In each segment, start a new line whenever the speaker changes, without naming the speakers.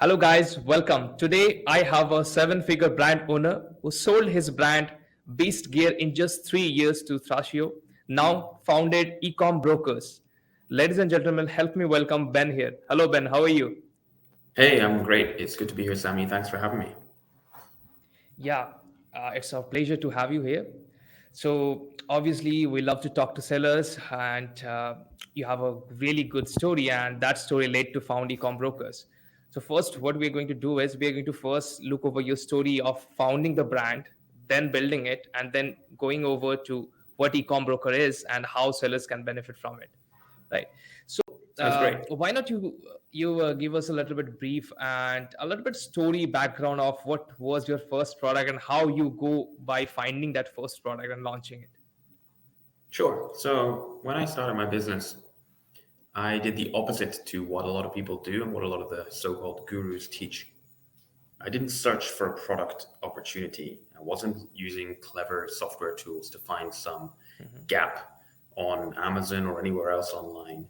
Hello, guys. Welcome. Today, I have a seven-figure brand owner who sold his brand Beast Gear in just 3 years to Thrasio, now founded ECOM Brokers. Ladies and gentlemen, help me welcome Ben here. Hello, Ben. How are you?
Hey, I'm great. It's good to be here, Sammy. Thanks for having me.
Yeah, it's a pleasure to have you here. So, obviously, we love to talk to sellers, and you have a really good story, and that story led to found ecom brokers. So, first, what we're going to do is we're going to first look over your story of founding the brand, then building it, and then going over to what ecom broker is and how sellers can benefit from it. Right. So,
Sounds great.
why not you give us a little bit brief and a little bit story background of what was your first product and how you go by finding that first product and launching it.
Sure. So, when I started my business, I did the opposite to what a lot of people do and what a lot of the so called gurus teach. I didn't search for a product opportunity. I wasn't using clever software tools to find some gap on Amazon or anywhere else online.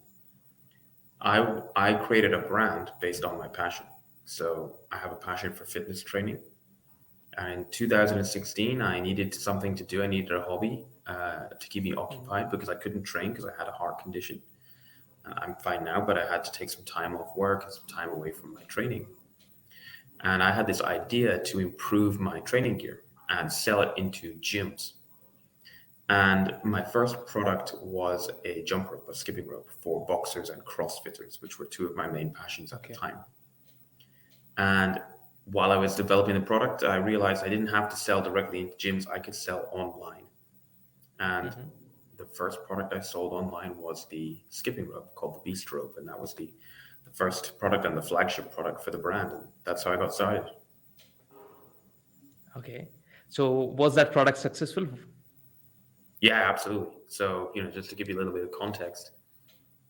I created a brand based on my passion. So, I have a passion for fitness training. And in 2016, I needed something to do. I needed a hobby to keep me
Mhm.
occupied because I couldn't train because I had a heart condition. And I'm fine now, but I had to take some time off work and some time away from my training. And I had this idea to improve my training gear and sell it into gyms. And my first product was a jump rope, a skipping rope for boxers and CrossFitters, which were two of my main passions at the
Okay.
time. And while I was developing the product, I realized I didn't have to sell directly into gyms, I could sell online. And
Hmm.
the first product I sold online was the skipping rope called the Beast Rope. And that was the first product and the flagship product for the brand. And that's how I got started.
Okay. So was that product successful?
Yeah, absolutely. So, just to give you a little bit of context,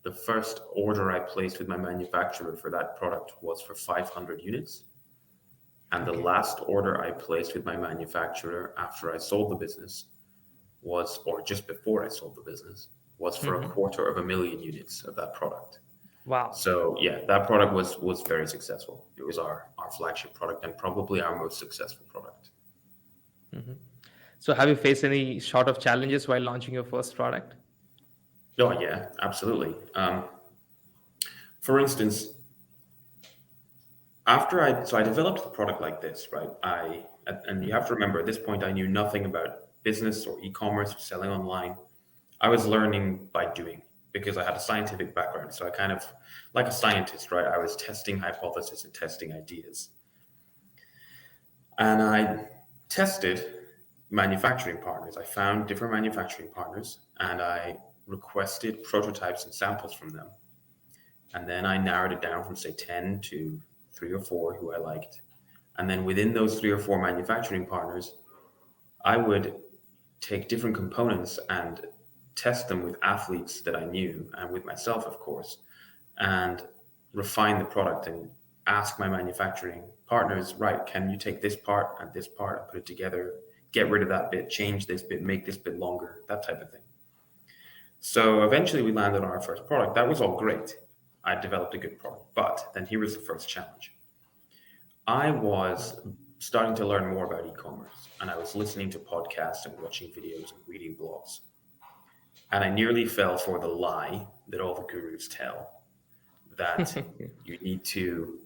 the first order I placed with my manufacturer for that product was for 500 units. And the
Okay.
last order I placed with my manufacturer after I sold the business was, or just before I sold the business, was for a
Hmm.
250,000 units of that product.
Wow.
So yeah, that product was very successful. It was our flagship product and probably our most successful product.
Hmm. So have you faced any sort of challenges while launching your first product?
Oh yeah, absolutely. For instance, I developed the product like this, right? And you have to
Hmm.
remember at this point I knew nothing about business or e-commerce or selling online. I was learning by doing because I had a scientific background. So I kind of, like a scientist, right? I was testing hypotheses and testing ideas. And I tested manufacturing partners. I found different manufacturing partners and I requested prototypes and samples from them. And then I narrowed it down from, say, 10 to three or four who I liked. And then within those three or four manufacturing partners, I would take different components and test them with athletes that I knew and with myself, of course, and refine the product and ask my manufacturing partners, right, can you take this part and put it together, get rid of that bit, change this bit, make this bit longer, that type of thing. So eventually we landed on our first product. That was all great. I developed a good product. But then here was the first challenge. I was starting to learn more about e-commerce and I was listening to podcasts and watching videos and reading blogs. And I nearly fell for the lie that all the gurus tell that you need to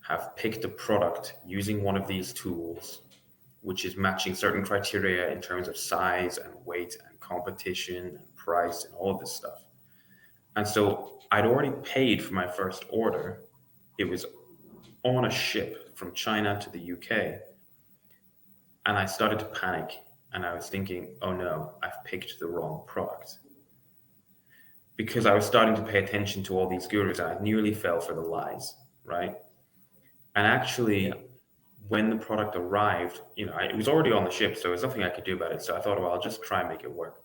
have picked a product using one of these tools, which is matching certain criteria in terms of size and weight and competition and price and all of this stuff. And so I'd already paid for my first order. It was on a ship from China to the UK. And I started to panic. And I was thinking, oh no, I've picked the wrong product. Because I was starting to pay attention to all these gurus and I nearly fell for the lies, right? And
Yeah.
actually, when the product arrived, it was already on the ship, so there was nothing I could do about it. So I thought, well, I'll just try and make it work.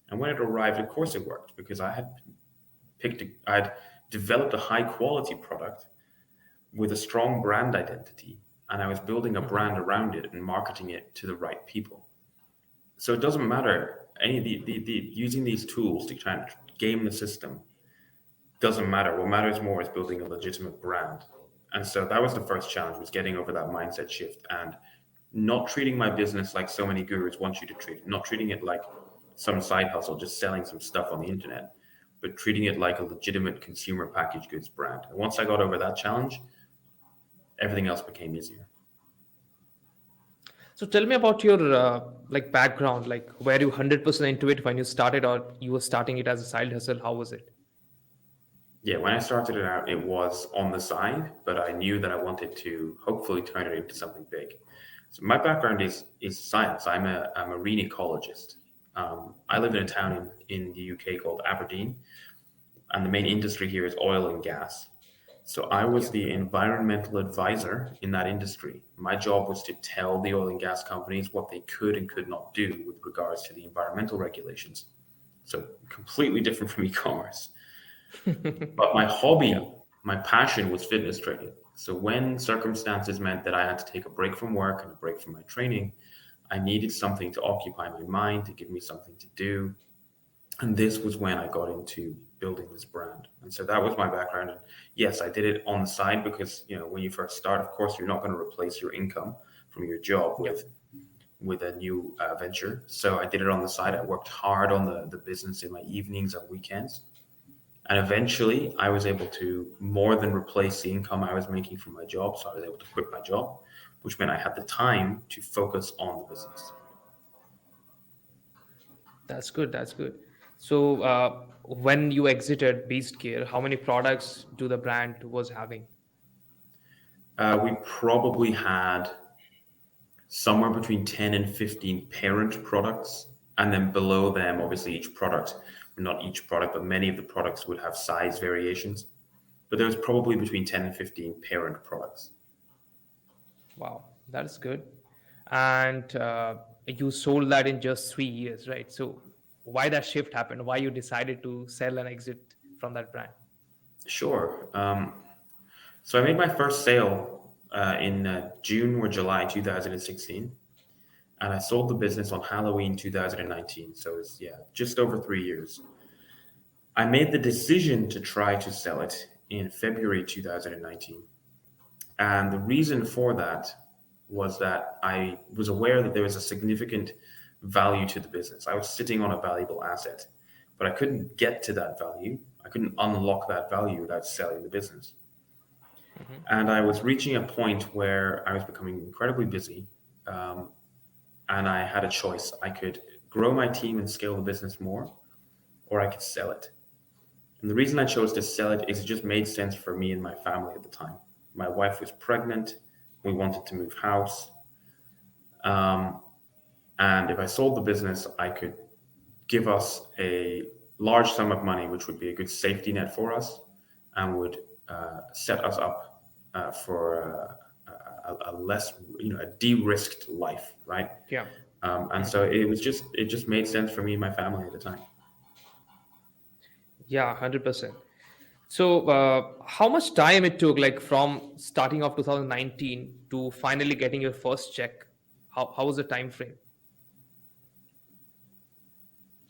And when it arrived, of course it worked because I had developed a high quality product with a strong brand identity, and I was building a
Hmm.
brand around it and marketing it to the right people. So it doesn't matter any of the using these tools to try and game the system doesn't matter. What matters more is building a legitimate brand. And so that was the first challenge, was getting over that mindset shift and not treating my business like so many gurus want you to treat it, not treating it like some side hustle, just selling some stuff on the internet, but treating it like a legitimate consumer packaged goods brand. And once I got over that challenge, everything else became easier.
So tell me about your like background, like were you 100% into it when you started, or you were starting it as a side hustle? How was it?
Yeah, when I started it out, it was on the side, but I knew that I wanted to hopefully turn it into something big. So my background is science. I'm a marine ecologist. I live in a town in the UK called Aberdeen, and the main industry here is oil and gas. So I was
Yeah.
the environmental advisor in that industry. My job was to tell the oil and gas companies what they could and could not do with regards to the environmental regulations. So completely different from e-commerce. But my
Yeah.
hobby, my passion was fitness training. So when circumstances meant that I had to take a break from work and a break from my training, I needed something to occupy my mind, to give me something to do. And this was when I got into building this brand. And so that was my background. And yes, I did it on the side because, when you first start, of course, you're not going to replace your income from your job
Yeah.
with a new venture. So I did it on the side. I worked hard on the business in my evenings and weekends. And eventually, I was able to more than replace the income I was making from my job. So I was able to quit my job, which meant I had the time to focus on the business.
That's good. That's good. So when you exited Beast Gear, how many products do the brand was having?
We probably had somewhere between 10 and 15 parent products. And then below them, obviously, each product, not each product, but many of the products would have size variations. But there was probably between 10 and 15 parent products.
Wow, that's good. And you sold that in just 3 years, right? So why that shift happened? Why you decided to sell and exit from that brand?
Sure. So I made my first sale in June or July 2016, and I sold the business on Halloween 2019. So it's, yeah, just over 3 years. I made the decision to try to sell it in February 2019. And the reason for that was that I was aware that there was a significant value to the business. I was sitting on a valuable asset, but I couldn't get to that value. I couldn't unlock that value without selling the business.
Hmm.
And I was reaching a point where I was becoming incredibly busy. Um, and I had a choice. I could grow my team and scale the business more, or I could sell it. And the reason I chose to sell it is it just made sense for me and my family at the time. My wife was pregnant. We wanted to move house. Um, and if I sold the business, I could give us a large sum of money, which would be a good safety net for us and would set us up for a less, a de-risked life, right?
Yeah.
And so
Hmm.
it just made sense for me and my family at the time.
Yeah, 100%. So how much time it took, like from starting of 2019 to finally getting your first check? How was the time frame?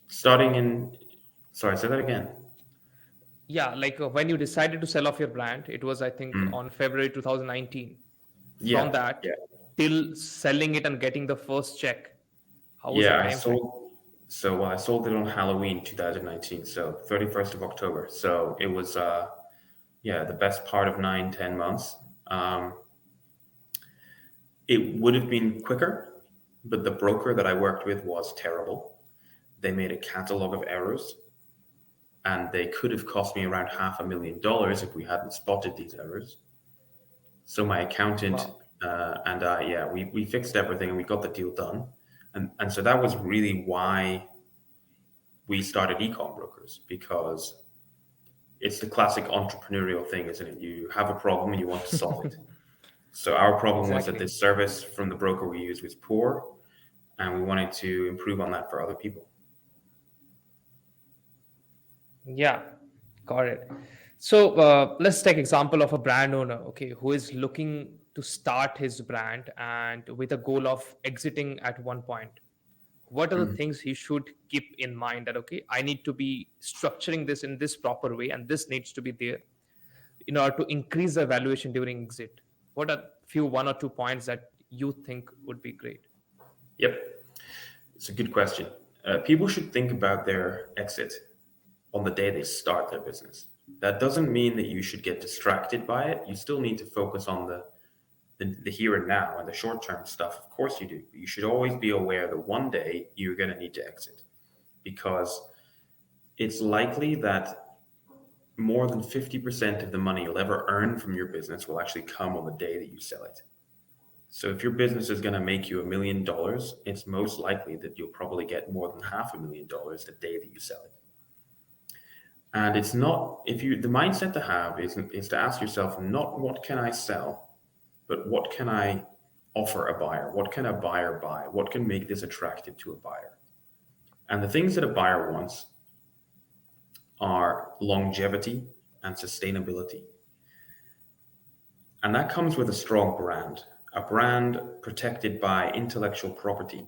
Starting in, sorry, say that again.
Yeah, like when you decided to sell off your brand, it was, I think,
Mm.
on February 2019. From
Yeah,
that
yeah,
till selling it and getting the first check, how was the
yeah.
time frame?
I sold it on Halloween 2019, so 31st of October. So it was, yeah, the best part of 9, 10 months. Um, it would have been quicker, but the broker that I worked with was terrible. They made a catalog of errors, and they could have cost me around $500,000 if we hadn't spotted these errors. So my accountant
Wow.
and I, yeah, we fixed everything and we got the deal done. And so that was really why we started ecom brokers, because it's the classic entrepreneurial thing, isn't it? You have a problem and you want to solve it. So our problem was that
Exactly.
this service from the broker we used was poor, and we wanted to improve on that for other people.
Yeah, got it. So let's take example of a brand owner, okay, who is looking to start his brand and with a goal of exiting at one point. What are the
Mm.
things he should keep in mind that, okay, I need to be structuring this in this proper way and this needs to be there. in order to increase the valuation during exit? What are few one or two points that you think would be great?
Yep, it's a good question. People should think about their exit on the day they start their business. That doesn't mean that you should get distracted by it. You still need to focus on the here and now and the short term stuff. Of course you do. But you should always be aware that one day you're going to need to exit, because it's likely that more than 50% of the money you'll ever earn from your business will actually come on the day that you sell it. So if your business is going to make you $1,000,000, it's most likely that you'll probably get more than $500,000 the day that you sell it. And it's not, if you, the mindset to have is to ask yourself, not what can I sell, but what can I offer a buyer? What can a buyer buy? What can make this attractive to a buyer? And the things that a buyer wants are longevity and sustainability. And that comes with a strong brand, a brand protected by intellectual property,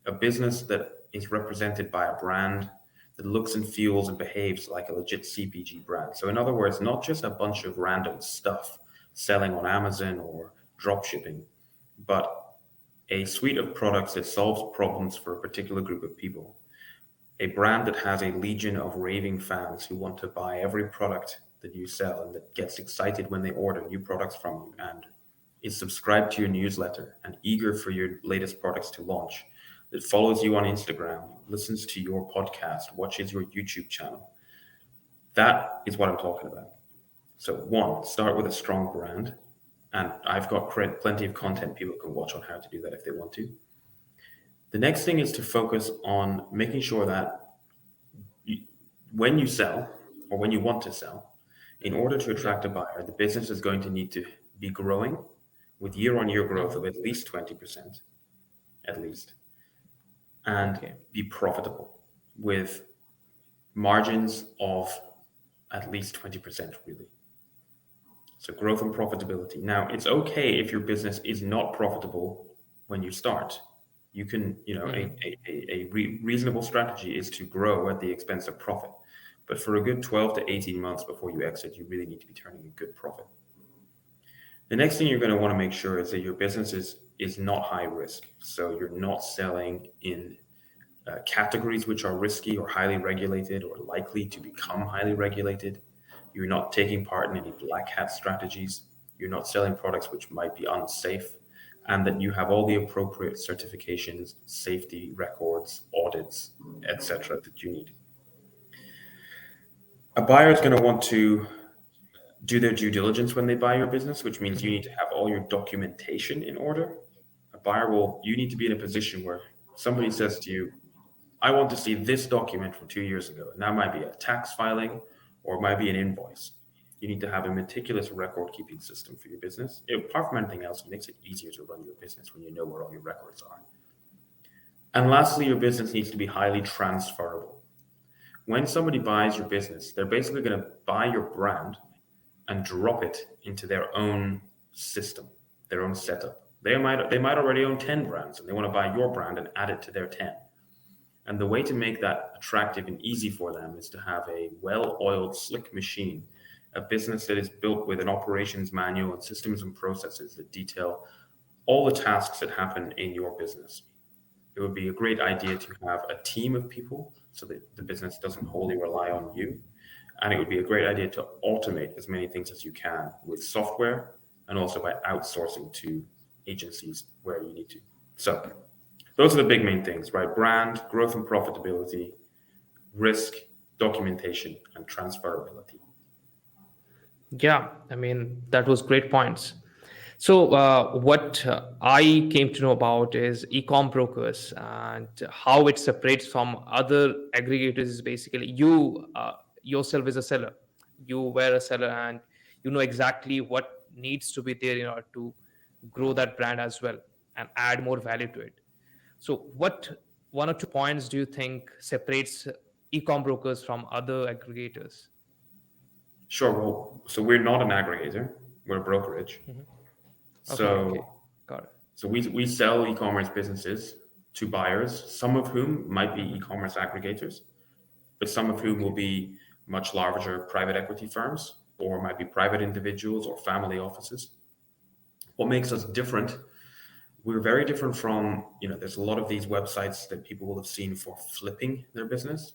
a business that is represented by a brand that looks and feels and behaves like a legit CPG brand. So in other words, not just a bunch of random stuff selling on Amazon or drop shipping, but a suite of products that solves problems for a particular group of people. A brand that has a legion of raving fans who want to buy every product that you sell and that gets excited when they order new products from you and is subscribed to your newsletter and eager for your latest products to launch, that follows you on Instagram, listens to your podcast, watches your YouTube channel. That is what I'm talking about. So one, start with a strong brand. And I've got plenty of content people can watch on how to do that if they want to. The next thing is to focus on making sure that when you sell or when you want to sell, in order to attract a buyer, the business is going to need to be growing with year-on-year growth of at least 20%, at least, and be profitable with margins of at least 20%, really. So growth and profitability. Now, it's okay if your business is not profitable when you start. You can, a reasonable strategy is to grow at the expense of profit. But for a good 12 to 18 months before you exit, you really need to be turning a good profit. The next thing you're going to want to make sure is that your business is not high risk. So you're not selling in categories which are risky or highly regulated or likely to become highly regulated. You're not taking part in any black hat strategies. You're not selling products which might be unsafe, and that you have all the appropriate certifications, safety records, audits, etc. that you need. A buyer is going to want to do their due diligence when they buy your business, which means you need to have all your documentation in order. You need to be in a position where somebody says to you, I want to see this document from 2 years ago. And that might be a tax filing or it might be an invoice. You need to have a meticulous record keeping system for your business. Apart from anything else, it makes it easier to run your business when you know where all your records are. And lastly, your business needs to be highly transferable. When somebody buys your business, they're basically going to buy your brand and drop it into their own system, their own setup. They might already own 10 brands and they want to buy your brand and add it to their 10. And the way to make that attractive and easy for them is to have a well-oiled, slick machine, a business that is built with an operations manual and systems and processes that detail all the tasks that happen in your business. It would be a great idea to have a team of people so that the business doesn't wholly rely on you. And it would be a great idea to automate as many things as you can with software and also by outsourcing to agencies where you need to. So those are the big main things, right? Brand, growth and profitability, risk, documentation, and transferability.
Yeah, I mean, that was great points. So what I came to know about is ecom brokers and how it separates from other aggregators is basically you yourself is a seller. You were a seller and you know exactly what needs to be there in order to grow that brand as well and add more value to it. So what one or two points do you think separates ecom brokers from other aggregators?
Sure. Well, so we're not an aggregator, we're a brokerage.
Mhm. Okay,
So
got it.
So we sell e-commerce businesses to buyers, some of whom might be e-commerce aggregators, but some of whom will
Okay.
be much larger private equity firms or it might be private individuals or family offices. What makes us different? We're very different from, there's a lot of these websites that people will have seen for flipping their business.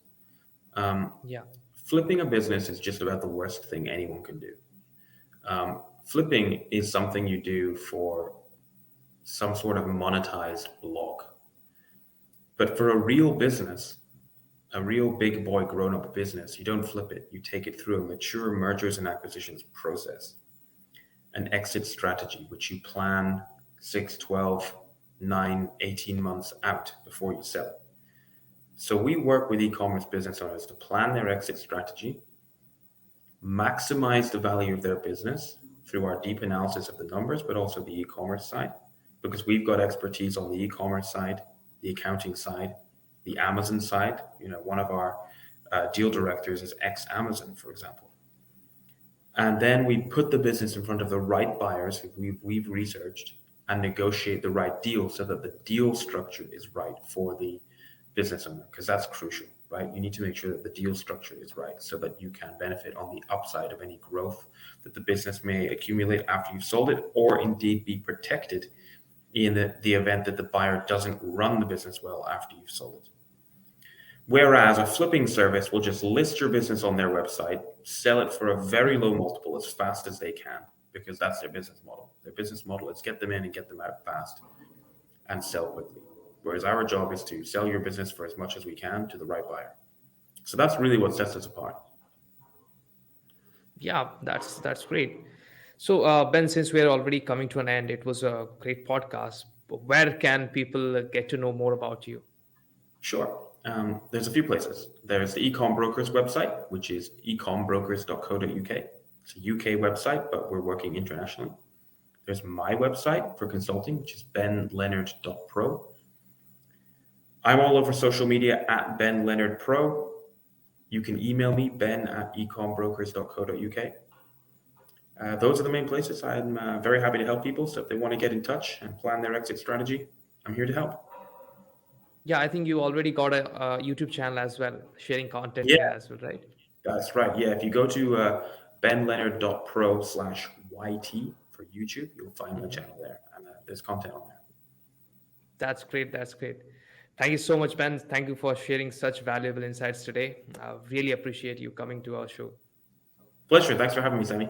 Um,
Yeah.
Flipping a business is just about the worst thing anyone can do. Flipping is something you do for some sort of monetized blog. But for a real business, a real big boy grown up business, you don't flip it. You take it through a mature mergers and acquisitions process, an exit strategy, which you plan 6, 12, 9, 18 months out before you sell it. So we work with e-commerce business owners to plan their exit strategy, maximize the value of their business through our deep analysis of the numbers, but also the e-commerce side, because we've got expertise on the e-commerce side, the accounting side, the Amazon side. One of our deal directors is ex-Amazon, for example. And then we put the business in front of the right buyers who we've researched and negotiate the right deal so that the deal structure is right for the business owner, because that's crucial, right? You need to make sure that the deal structure is right so that you can benefit on the upside of any growth that the business may accumulate after you've sold it, or indeed be protected in the event that the buyer doesn't run the business well after you've sold it. Whereas a flipping service will just list your business on their website, sell it for a very low multiple as fast as they can, because that's their business model. Their business model is get them in and get them out fast and sell quickly. Whereas our job is to sell your business for as much as we can to the right buyer. So that's really what sets us apart.
Yeah, that's great. So, Ben, since we're already coming to an end, it was a great podcast. Where can people get to know more about you?
Sure. There's a few places. There's the ECOM Brokers website, which is ecombokers.co.uk. It's a UK website, but we're working internationally. There's my website for consulting, which is benleonard.pro. I'm all over social media at Ben Leonard Pro. You can email me, ben@ecombokers.co.uk. Those are the main places. I'm very happy to help people. So if they want to get in touch and plan their exit strategy, I'm here to help.
Yeah, I think you already got a YouTube channel as well, sharing content
Yeah,
there as well, right?
that's right. Yeah, if you go to benleonard.pro/YT for YouTube, you'll find my
Mhm.
channel there. And there's content on there.
That's great. That's great. Thank you so much, Ben. Thank you for sharing such valuable insights today. I really appreciate you coming to our show.
Pleasure. Thanks for having me, Sammy.